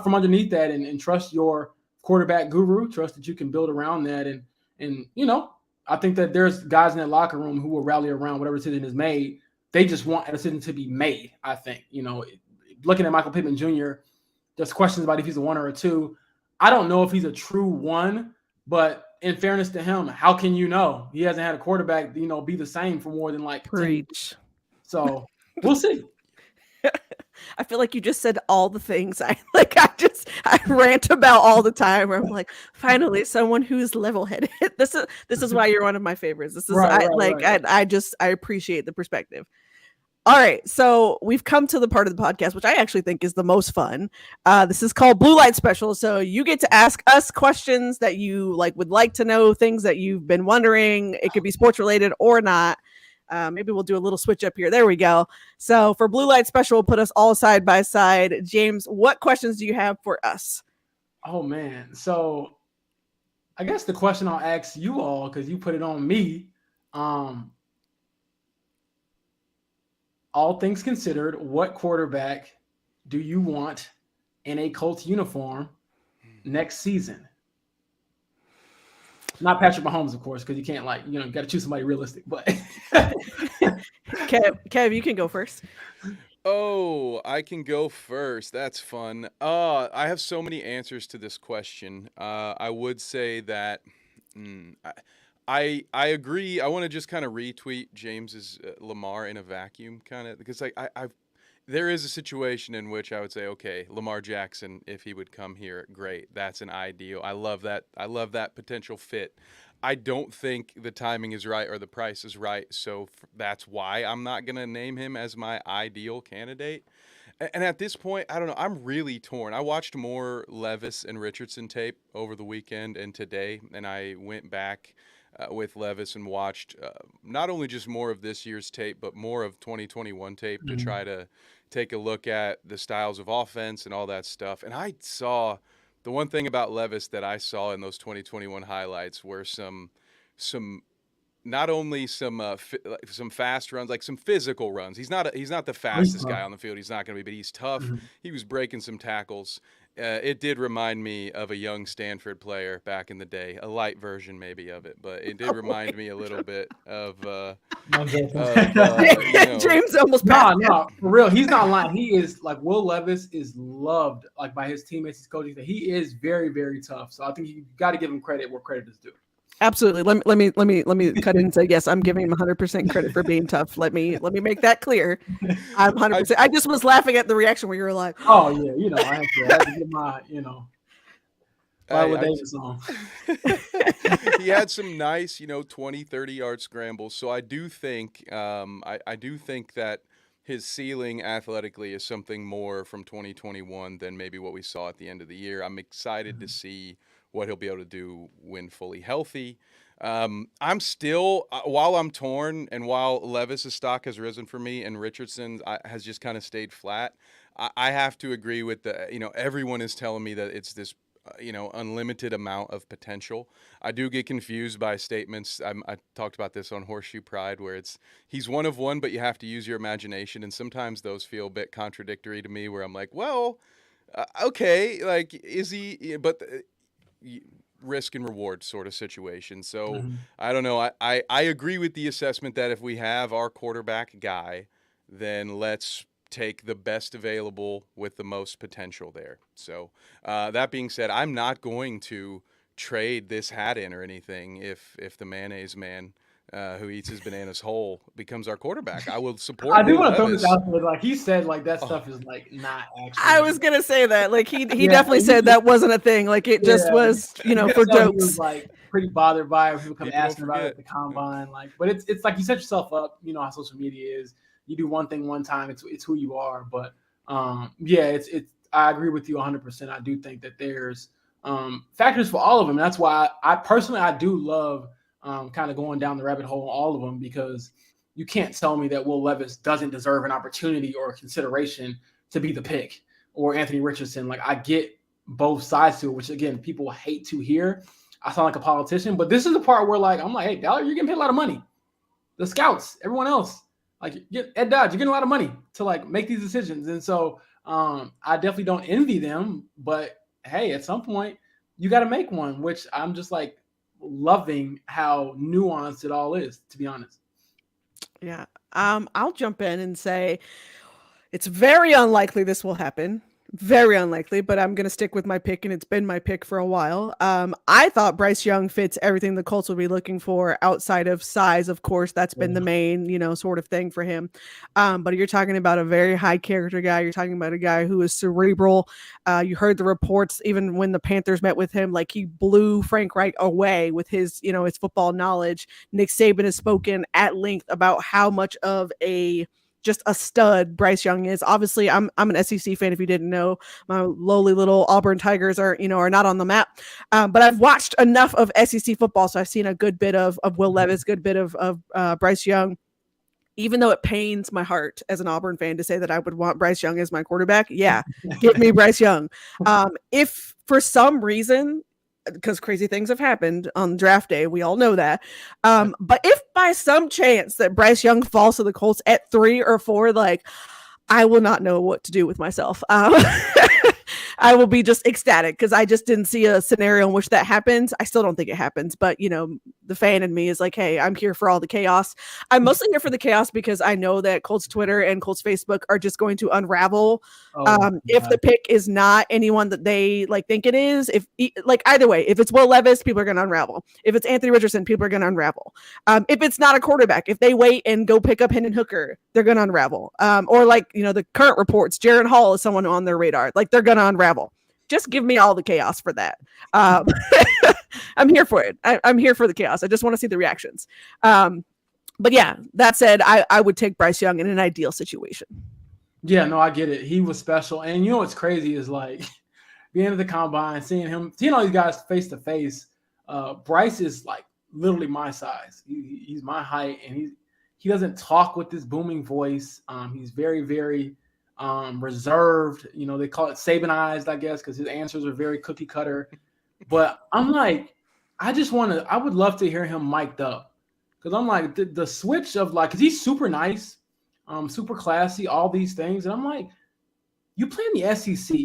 from underneath that and trust your quarterback guru, trust that you can build around that. And I think that there's guys in that locker room who will rally around whatever decision is made. They just want a decision to be made, I think. Looking at Michael Pittman Jr., there's questions about if he's a 1 or a 2. I don't know if he's a true 1, but in fairness to him, how can you know? He hasn't had a quarterback, be the same for more than like 10 years. So we'll see. I feel like you just said all the things I rant about all the time. Where I'm like, finally, someone who's level-headed. This is why you're one of my favorites. This is right. I appreciate the perspective. All right, so we've come to the part of the podcast which I actually think is the most fun. This is called Blue Light Special. So you get to ask us questions that you would like to know, things that you've been wondering. It could be sports related or not. Maybe we'll do a little switch up here. There we go. So for Blue Light Special, we'll put us all side by side. James, what questions do you have for us? Oh man, so I guess the question I'll ask you all, because you put it on me. All things considered, what quarterback do you want in a Colts uniform next season? Not Patrick Mahomes, of course, because you can't you got to choose somebody realistic. But Kev, you can go first. Oh, I can go first. That's fun. I have so many answers to this question. I would say that I agree. I want to just kind of retweet James's Lamar in a vacuum, kind of, because there is a situation in which I would say, okay, Lamar Jackson, if he would come here, great. That's an ideal. I love that. I love that potential fit. I don't think the timing is right or the price is right, so that's why I'm not going to name him as my ideal candidate. And at this point, I don't know. I'm really torn. I watched more Levis and Richardson tape over the weekend and today, and I went back with Levis and watched not only just more of this year's tape, but more of 2021 tape to try to take a look at the styles of offense and all that stuff. And I saw the one thing about Levis that I saw in those 2021 highlights were some not only some fast runs, like some physical runs. He's not the fastest guy on the field. He's not going to be, but he's tough. He was breaking some tackles. It did remind me of a young Stanford player back in the day, a light version maybe of it, but it did remind me a little bit of James almost no, for real. He's not lying. He is Will Levis is loved by his teammates, his coaches. He is very, very tough. So I think you got to give him credit where credit is due. Absolutely. Let me cut in and say, yes, I'm giving him 100% credit for being tough. Let me make that clear. I'm 100%. I just was laughing at the reaction where you were like, oh yeah, I have to get my, Davis on. He had some nice, 20, 30-yard scrambles. So I do think, I do think that his ceiling athletically is something more from 2021 than maybe what we saw at the end of the year. I'm excited to see what he'll be able to do when fully healthy. I'm still, while I'm torn and while Levis's stock has risen for me and Richardson has just kind of stayed flat, I have to agree with everyone is telling me that it's this, unlimited amount of potential. I do get confused by statements. I talked about this on Horseshoe Pride where he's one of one, but you have to use your imagination. And sometimes those feel a bit contradictory to me where I'm like, well, okay, is he, but risk and reward sort of situation. So I don't know. I agree with the assessment that if we have our quarterback guy, then let's take the best available with the most potential there. So that being said, I'm not going to trade this hat in or anything if the mayonnaise man who eats his bananas whole becomes our quarterback. I will support. I do want to throw this out there. He said that stuff is not actually. I was gonna say that. He definitely said that wasn't a thing. It just was, for jokes. He was pretty bothered by it. People come asking about it at the combine. But it's like you set yourself up. You know how social media is. You do one thing one time. It's who you are. But it's. I agree with you 100%. I do think that there's factors for all of them. That's why I personally do love. Kind of going down the rabbit hole on all of them, because you can't tell me that Will Levis doesn't deserve an opportunity or consideration to be the pick, or Anthony Richardson. I get both sides to it, which again, people hate to hear, I sound like a politician, but this is the part where like I'm like, hey, Dollar, you're getting paid a lot of money. The scouts, everyone else, like Ed Dodge, you're getting a lot of money to like make these decisions. And so I definitely don't envy them, but hey, at some point you got to make one, which I'm just like loving how nuanced it all is, to be honest. Yeah. I'll jump in and say it's very unlikely this will happen. Very unlikely, but I'm going to stick with my pick, and it's been my pick for a while. I thought Bryce Young fits everything the Colts would be looking for outside of size. Of course, that's been the main, sort of thing for him. But you're talking about a very high character guy. You're talking about a guy who is cerebral. You heard the reports, even when the Panthers met with him, like he blew Frank Reich away with his, his football knowledge. Nick Saban has spoken at length about how much of just a stud Bryce Young is. Obviously, I'm an SEC fan. If you didn't know, my lowly little Auburn Tigers are not on the map. But I've watched enough of SEC football, so I've seen a good bit of Will Levis, good bit of Bryce Young. Even though it pains my heart as an Auburn fan to say that I would want Bryce Young as my quarterback, yeah, give me Bryce Young. If for some reason, because crazy things have happened on draft day, we all know that. But if by some chance that Bryce Young falls to the Colts at 3 or 4, like I will not know what to do with myself. I will be just ecstatic because I just didn't see a scenario in which that happens. I still don't think it happens, but the fan in me is like, hey, I'm here for all the chaos. I'm mostly here for the chaos because I know that Colts Twitter and Colts Facebook are just going to unravel if the pick is not anyone that they think it is. If either way, if it's Will Levis, people are going to unravel. If it's Anthony Richardson, people are going to unravel. If it's not a quarterback, if they wait and go pick up Hendon Hooker, they're going to unravel. Or the current reports, Jaron Hall is someone on their radar. They're going to unravel. Just give me all the chaos for that. I'm here for it. I'm here for the chaos. I just want to see the reactions. But yeah, that said, I would take Bryce Young in an ideal situation. Yeah, no, I get it. He was special. And what's crazy is being at the combine, seeing all these guys face to face. Bryce is literally my size. He's my height, and he doesn't talk with this booming voice. He's very, very reserved. They call it Sabanized, I guess, because his answers are very cookie cutter. But I'm I would love to hear him mic'd up, because I'm the switch of because he's super nice, super classy, all these things, and I'm you play in the SEC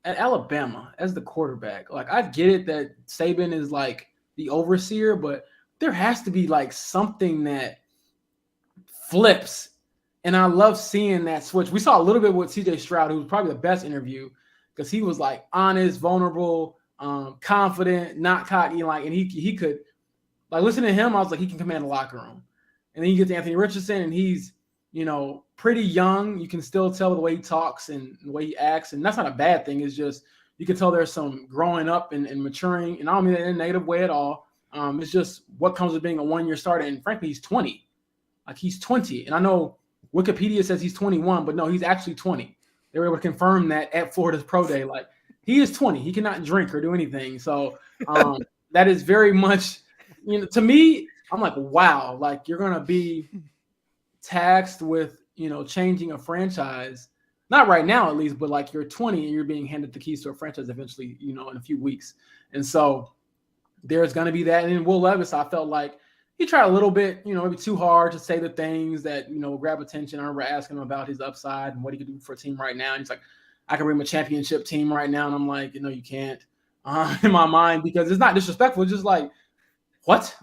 at Alabama as the quarterback. I get it that Saban is the overseer, but there has to be something that flips. And I love seeing that switch. We saw a little bit with CJ Stroud, who was probably the best interview, because he was honest, vulnerable, confident, not cocky, and he could listen to him. I was he can command the locker room. And then you get to Anthony Richardson, and he's pretty young. You can still tell the way he talks and the way he acts, and that's not a bad thing. It's just you can tell there's some growing up and maturing, and I don't mean that in a negative way at all. It's just what comes with being a one-year starter, and frankly, he's 20. He's 20, and I know Wikipedia says he's 21, but no, he's actually 20. They were able to confirm that at Florida's Pro Day. He is 20. He cannot drink or do anything. So that is very much, to me, I'm wow, you're going to be taxed with, changing a franchise. Not right now, at least, but you're 20 and you're being handed the keys to a franchise eventually, in a few weeks. And so there's going to be that. And then Will Levis, I felt he tried a little bit, maybe too hard to say the things that, grab attention. I remember asking him about his upside and what he could do for a team right now. And he's I can bring him a championship team right now. And I'm no, you can't, in my mind, because it's not disrespectful. It's just what?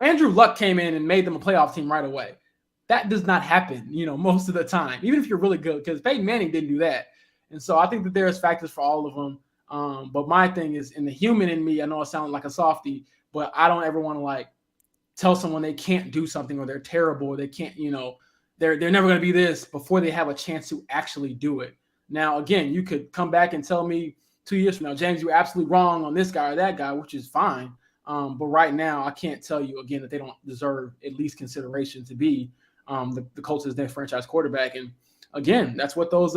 Andrew Luck came in and made them a playoff team right away. That does not happen, most of the time, even if you're really good, because Peyton Manning didn't do that. And so I think that there's factors for all of them. But my thing is, in the human in me, I know it sounds like a softie, but I don't ever want to tell someone they can't do something, or they're terrible, or they can't, they're never going to be this before they have a chance to actually do it. Now, again, you could come back and tell me 2 years from now, James, you're absolutely wrong on this guy or that guy, which is fine. But right now, I can't tell you again that they don't deserve at least consideration to be the Colts' next franchise quarterback. And again, that's what those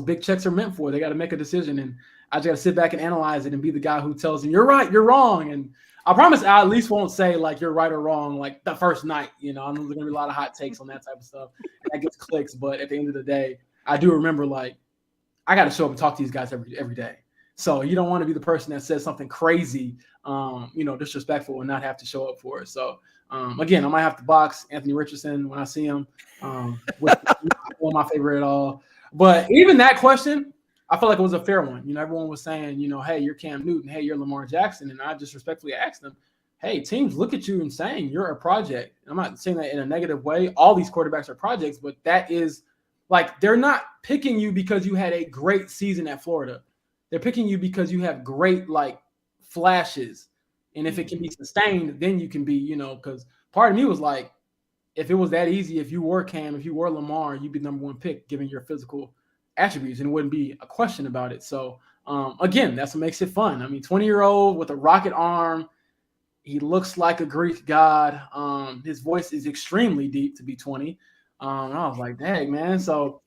big checks are meant for. They got to make a decision, and I just got to sit back and analyze it and be the guy who tells them you're right, you're wrong. And I promise I at least won't say you're right or wrong the first night. I know there's gonna be a lot of hot takes on that type of stuff. And that gets clicks, but at the end of the day, I do remember I got to show up and talk to these guys every day. So you don't want to be the person that says something crazy, disrespectful and not have to show up for it. So again, I might have to box Anthony Richardson when I see him, which is not one of my favorite at all. But even that question, I feel like it was a fair one. Everyone was saying, hey, you're Cam Newton. Hey, you're Lamar Jackson. And I just respectfully asked them, hey, teams look at you and saying you're a project. I'm not saying that in a negative way. All these quarterbacks are projects, but that is like they're not picking you because you had a great season at Florida. They're picking you because you have great like flashes. And if it can be sustained, then you can be, because part of me was like, if it was that easy, if you were Cam, if you were Lamar, you'd be number one pick given your physical attributes and it wouldn't be a question about it. So again, that's what makes it fun. I mean, 20-year-old with a rocket arm, he looks like a Greek god. His voice is extremely deep to be 20. And I was like, dang, man. So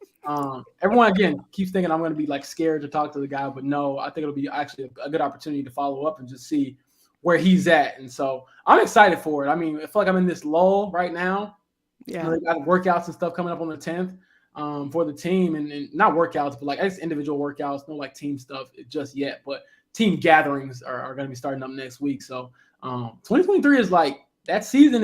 everyone, again, keeps thinking I'm going to be like scared to talk to the guy. But no, I think it'll be actually a good opportunity to follow up and just see where he's at. And so I'm excited for it. I mean, I feel like I'm in this lull right now. Yeah. They got workouts and stuff coming up on the 10th for the team. And not workouts, but like I guess individual workouts, no like team stuff just yet. But team gatherings are going to be starting up next week. So 2023 is like that season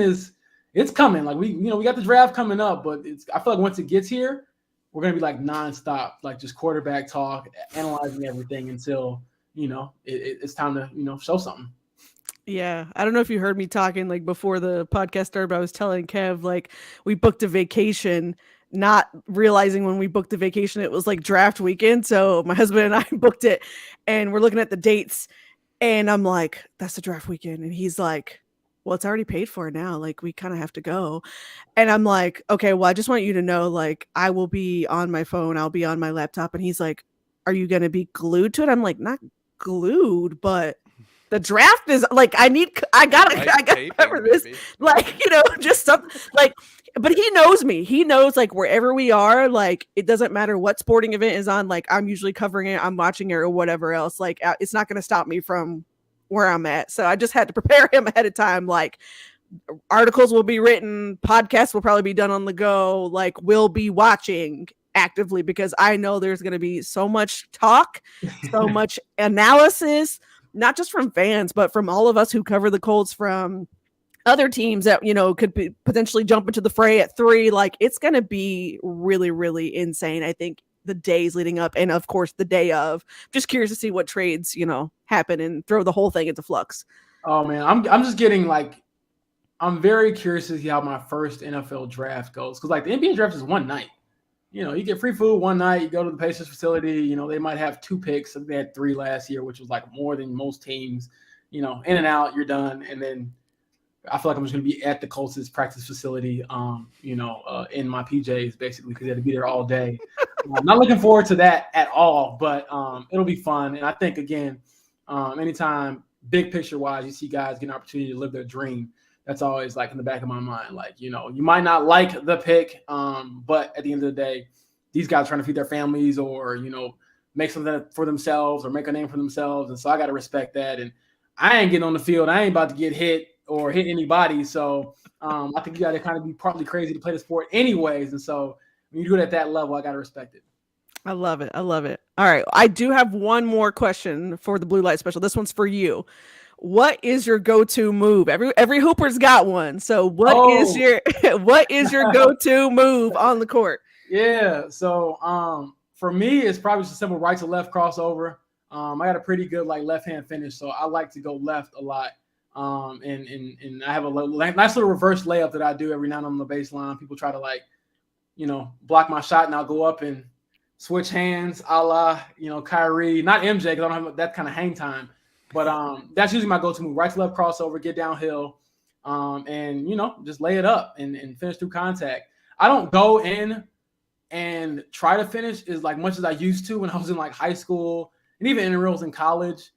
it's coming. Like we got the draft coming up, but I feel like once it gets here, we're gonna be like nonstop, like just quarterback talk, analyzing everything until it's time to show something. Yeah, I don't know if you heard me talking like before the podcast started, but I was telling Kev like we booked a vacation, not realizing when we booked the vacation it was like draft weekend. So my husband and I booked it, and we're looking at the dates, and I'm like, "That's the draft weekend," and he's like, "Well, it's already paid for now. Like we kind of have to go." And I'm like, "Okay, well, I just want you to know, like I will be on my phone, I'll be on my laptop." And he's like, "Are you gonna be glued to it?" I'm like, "Not glued, but." The draft is like I gotta cover this, like just something like. But he knows me. He knows like wherever we are, like it doesn't matter what sporting event is on. Like I'm usually covering it, I'm watching it, or whatever else. Like it's not going to stop me from where I'm at. So I just had to prepare him ahead of time. Like articles will be written, podcasts will probably be done on the go. Like we'll be watching actively because I know there's going to be so much talk, so much analysis. Not just from fans, but from all of us who cover the Colts, from other teams that, could potentially jump into the fray at 3. Like it's going to be really, really insane. I think the days leading up and of course the day of. Just curious to see what trades, happen and throw the whole thing into flux. Oh man, I'm just getting like, I'm very curious to see how my first NFL draft goes. Cause like the NBA draft is one night. You get free food one night, you go to the Pacers facility, they might have 2 picks. They had 3 last year, which was like more than most teams, in and out, you're done. And then I feel like I'm just going to be at the Colts' practice facility, in my PJs basically, because they had to be there all day. I'm not looking forward to that at all, but it'll be fun. And I think, again, anytime big picture wise, you see guys get an opportunity to live their dream, that's always like in the back of my mind. Like, you might not like the pick, but at the end of the day, these guys are trying to feed their families or, make something for themselves or make a name for themselves. And so I got to respect that. And I ain't getting on the field. I ain't about to get hit or hit anybody. So I think you got to kind of be partly crazy to play the sport anyways. And so when you do it at that level, I got to respect it. I love it. I love it. All right. I do have one more question for the Blue Light Special. This one's for you. What is your go-to move? Every Hooper's got one. So what is your go-to move on the court? Yeah. So for me, it's probably just a simple right to left crossover. I got a pretty good like left hand finish, so I like to go left a lot. And I have a nice little reverse layup that I do every now and then on the baseline. People try to like, block my shot, and I'll go up and switch hands, a la Kyrie, not MJ, because I don't have that kind of hang time. But that's usually my go-to move. Right to left crossover, get downhill, and just lay it up and finish through contact. I don't go in and try to finish as like much as I used to when I was in like high school and even intramurals in college,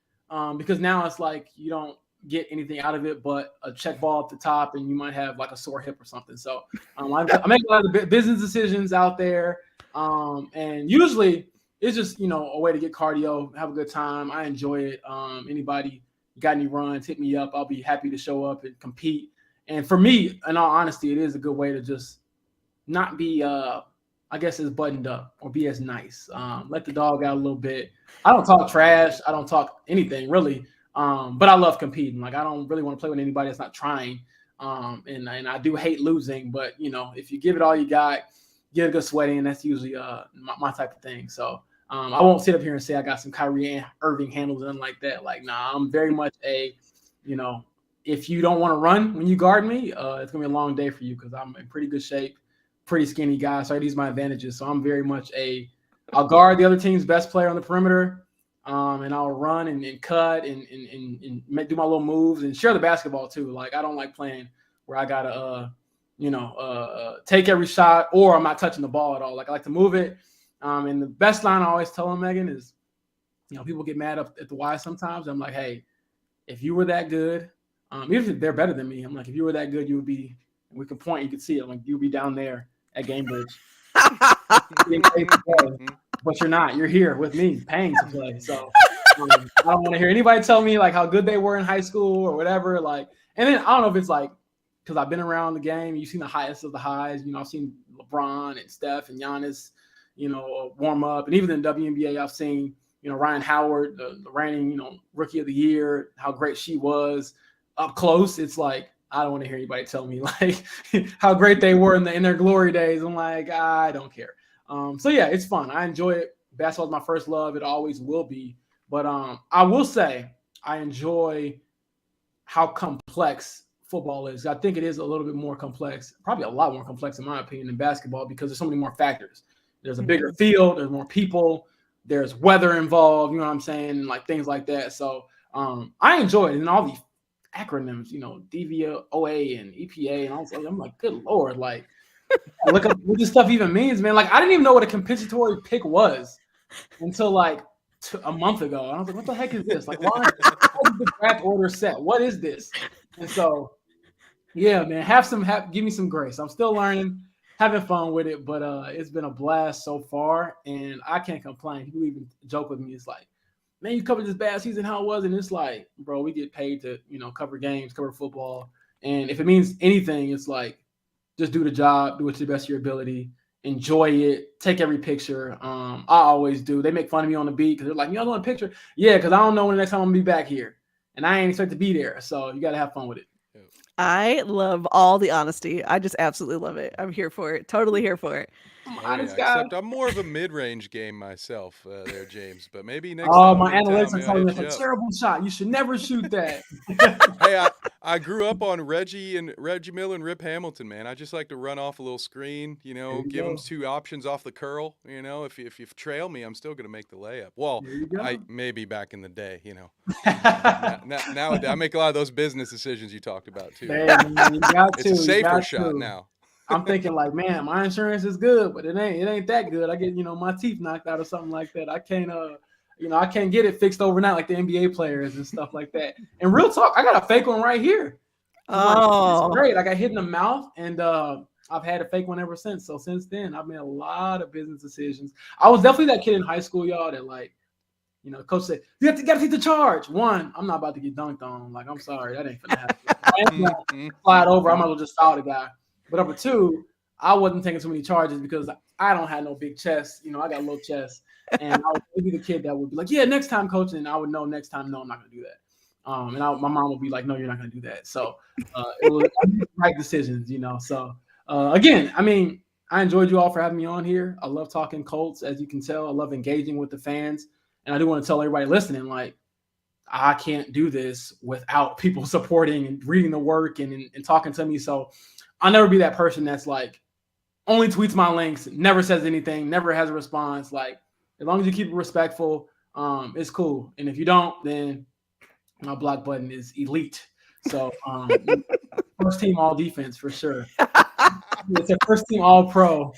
because now it's like you don't get anything out of it but a check ball at the top, and you might have like a sore hip or something. So I make a lot of business decisions out there, and usually it's just, a way to get cardio, have a good time. I enjoy it. Anybody got any runs, hit me up. I'll be happy to show up and compete. And for me, in all honesty, it is a good way to just not be, I I guess, as buttoned up or be as nice. Let the dog out a little bit. I don't talk trash. I don't talk anything really. But I love competing. Like, I don't really want to play with anybody that's not trying. And I do hate losing, but if you give it all you got, get a good sweating, and that's usually my type of thing. So I won't sit up here and say I got some Kyrie Irving handles and like that. Like, nah, I'm very much a, if you don't want to run when you guard me, it's gonna be a long day for you because I'm in pretty good shape, pretty skinny guy. So I use my advantages. So I'm very much I'll guard the other team's best player on the perimeter. And I'll run and cut and do my little moves and share the basketball too. Like, I don't like playing where I gotta take every shot or I'm not touching the ball at all. Like, I like to move it. And the best line I always tell them, Megan, is people get mad at the Y sometimes. I'm like, hey, if you were that good, even if they're better than me, I'm like, if you were that good, you would be. We can point, you can see it. Like, you'd be down there at Gamebridge. But you're not. You're here with me, paying to play. So I don't want to hear anybody tell me like how good they were in high school or whatever. Like, and then I don't know if it's like because I've been around the game. You've seen the highest of the highs. I've seen LeBron and Steph and Giannis, warm up, and even in the WNBA, I've seen Ryan Howard, the reigning rookie of the year, how great she was up close. It's like I don't want to hear anybody tell me like how great they were in their glory days. I'm like, I don't care. So yeah, it's fun. I enjoy it. Basketball is my first love. It always will be. But I will say I enjoy how complex football is. I think it is a little bit more complex, probably a lot more complex in my opinion than basketball because there's so many more factors. There's a bigger field. There's more people. There's weather involved. You know what I'm saying? And like things like that. So I enjoy it. And all these acronyms, DVOA and EPA and all that. I'm like, good Lord, like. Look up what this stuff even means, man. Like, I didn't even know what a compensatory pick was until like a month ago. And I was like, what the heck is this? Like, why is the draft order set? What is this? And so, yeah, man, give me some grace. I'm still learning, having fun with it, but it's been a blast so far, and I can't complain. People even joke with me. It's like, man, you covered this bad season, how it was, and it's like, bro, we get paid to cover games, cover football, and if it means anything, it's like. Just do the job, do it to the best of your ability, enjoy it, take every picture. I always do. They make fun of me on the beat because they're like, you don't want a picture? Yeah, because I don't know when the next time I'm going to be back here. And I ain't expect to be there. So you got to have fun with it. I love all the honesty. I just absolutely love it. I'm here for it. Totally here for it. Except I'm more of a mid-range game myself there, James. But maybe next time. Oh, my analytics are telling me it's a terrible shot. You should never shoot that. Hey, I grew up on Reggie Miller and Rip Hamilton, man. I just like to run off a little screen, give them two options off the curl. If you trail me, I'm still going to make the layup. Well, I maybe back in the day, now I make a lot of those business decisions you talked about too. Man, it's a safer shot now. I'm thinking like, man, my insurance is good, but it ain't that good. I get, my teeth knocked out or something like that. I can't, I can't get it fixed overnight like the NBA players and stuff like that. And real talk, I got a fake one right here. It's great. I got hit in the mouth, and I've had a fake one ever since. So since then, I've made a lot of business decisions. I was definitely that kid in high school, y'all, that like, the coach said, you got to take the charge. One, I'm not about to get dunked on. Like, I'm sorry, that ain't gonna happen. I ain't gonna slide over. I'm gonna just foul the guy. But number two, I wasn't taking too many charges because I don't have no big chest. I got a little chest. And I would be the kid that would be like, yeah, next time, coach. And I would know next time, no, I'm not going to do that. And my mom would be like, no, you're not going to do that. So it was right decisions, So, again, I mean, I enjoyed you all for having me on here. I love talking Colts, as you can tell. I love engaging with the fans. And I do want to tell everybody listening, like, I can't do this without people supporting and reading the work and talking to me. So I'll never be that person that's like only tweets my links, never says anything, never has a response. Like, as long as you keep it respectful, it's cool. And if you don't, then my block button is elite. So first team all defense for sure. It's a first team all pro.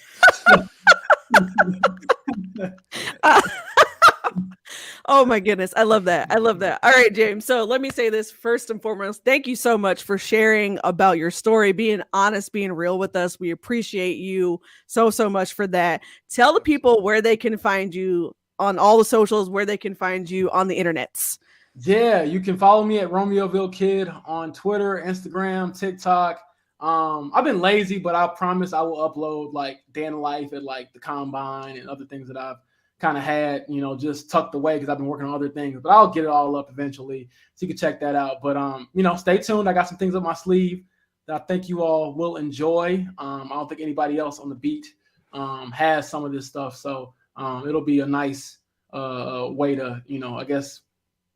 Oh my goodness. I love that. I love that. All right, James. So let me say this first and foremost. Thank you so much for sharing about your story, being honest, being real with us. We appreciate you so much for that. Tell the people where they can find you on all the socials, where they can find you on the internets. Yeah, you can follow me at Romeoville Kid on Twitter, Instagram, TikTok. I've been lazy, but I promise I will upload like day in life at like the combine and other things that I've kind of had, just tucked away because I've been working on other things. But I'll get it all up eventually, so you can check that out. But stay tuned. I got some things up my sleeve that I think you all will enjoy. I don't think anybody else on the beat has some of this stuff, so it'll be a nice way to, I guess,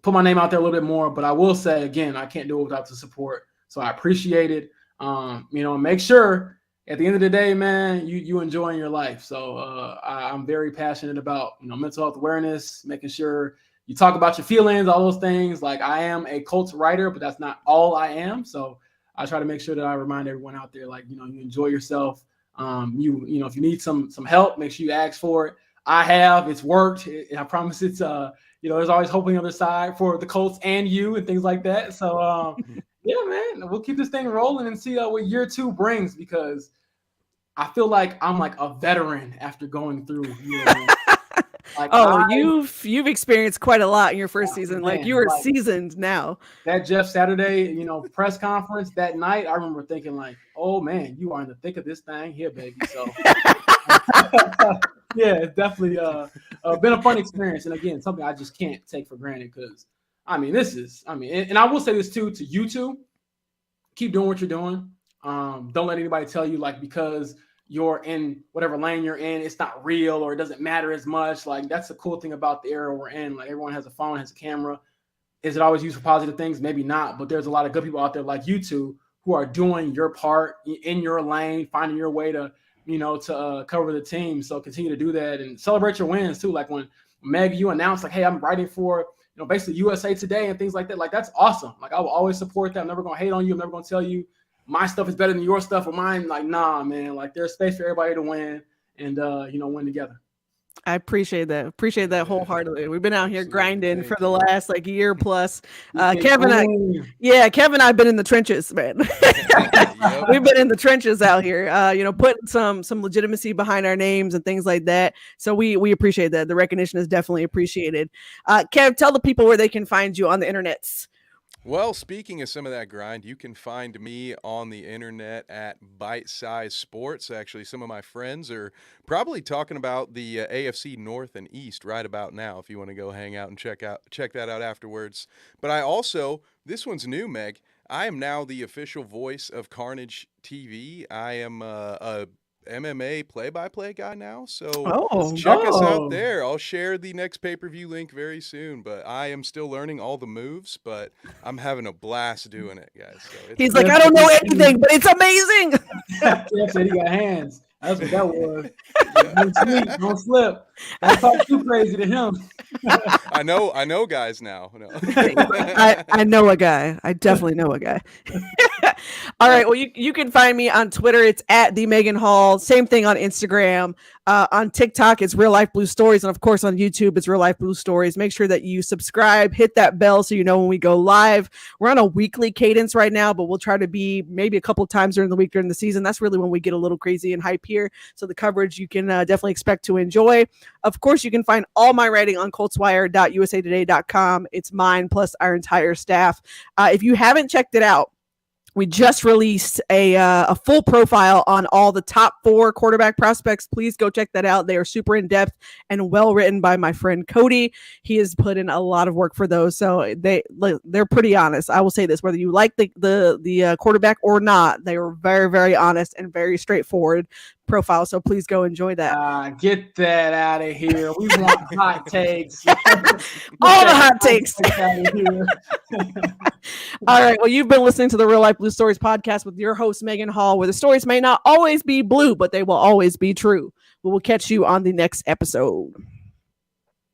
put my name out there a little bit more. But I will say again, I can't do it without the support, so I appreciate it. Make sure at the end of the day, man, you enjoying your life. So I'm very passionate about, mental health awareness, making sure you talk about your feelings, all those things. Like, I am a Colts writer, but that's not all I am. So I try to make sure that I remind everyone out there, like, you enjoy yourself. If you need some help, make sure you ask for it. It's worked. I promise it's, there's always hope on the other side for the Colts and you and things like that. So, yeah, man, we'll keep this thing rolling and see what year 2 brings, because I feel like I'm like a veteran after going through year 1. Like, you've experienced quite a lot in your first season. Man, like, you are seasoned now. That Jeff Saturday, press conference that night, I remember thinking like, oh man, you are in the thick of this thing here, baby. So yeah, it's definitely been a fun experience. And again, something I just can't take for granted, because and I will say this too, to you two, keep doing what you're doing. Don't let anybody tell you, like, because you're in whatever lane you're in, it's not real or it doesn't matter as much. Like, that's the cool thing about the era we're in. Like, everyone has a phone, has a camera. Is it always used for positive things? Maybe not, but there's a lot of good people out there like you two who are doing your part in your lane, finding your way to, to cover the team. So continue to do that and celebrate your wins too. Like, when Meg, you announced like, hey, I'm writing for, basically USA Today and things like that. Like, that's awesome. Like, I will always support that. I'm never going to hate on you. I'm never going to tell you my stuff is better than your stuff or mine. Like, nah, man, like, there's space for everybody to win and, win together. I appreciate that. Appreciate that wholeheartedly. We've been out here grinding for the last like year plus. Kevin and I've been in the trenches, man. We've been in the trenches out here, putting some legitimacy behind our names and things like that. So we appreciate that. The recognition is definitely appreciated. Kev, tell the people where they can find you on the internets. Well, speaking of some of that grind, you can find me on the internet at Bite Size Sports. Actually, some of my friends are probably talking about the AFC North and East right about now, if you want to go hang out and check that out afterwards. But I also, this one's new, Meg, I am now the official voice of Carnage TV. I am a MMA play-by-play guy now, so check us out there. I'll share the next pay-per-view link very soon, but I am still learning all the moves, but I'm having a blast doing it, guys. So he's like, I don't know anything, but it's amazing. Jeff said he got hands. That's what that was. Don't slip. Don't talk too crazy to him. I know guys now. No. I know a guy. I definitely know a guy. All right. Well, you can find me on Twitter. It's at the Meghan Hall. Same thing on Instagram. On TikTok, it's Real Life Blue Stories. And of course, on YouTube, it's Real Life Blue Stories. Make sure that you subscribe, hit that bell so you know when we go live. We're on a weekly cadence right now, but we'll try to be maybe a couple times during the week during the season. That's really when we get a little crazy and hype here. So the coverage you can definitely expect to enjoy. Of course, you can find all my writing on coltswire.usatoday.com. It's mine plus our entire staff. If you haven't checked it out, we just released a full profile on all the top 4 quarterback prospects. Please go check that out. They are super in-depth and well-written by my friend Cody. He has put in a lot of work for those. So they're pretty honest. I will say this, whether you like the quarterback or not, they were very, very honest and very straightforward profile. So please go enjoy that. Get that out of here. We want hot takes. All the hot takes. All right. Well, you've been listening to the Real Life Blue Stories podcast with your host, Meghan Hall, where the stories may not always be blue, but they will always be true. We will catch you on the next episode.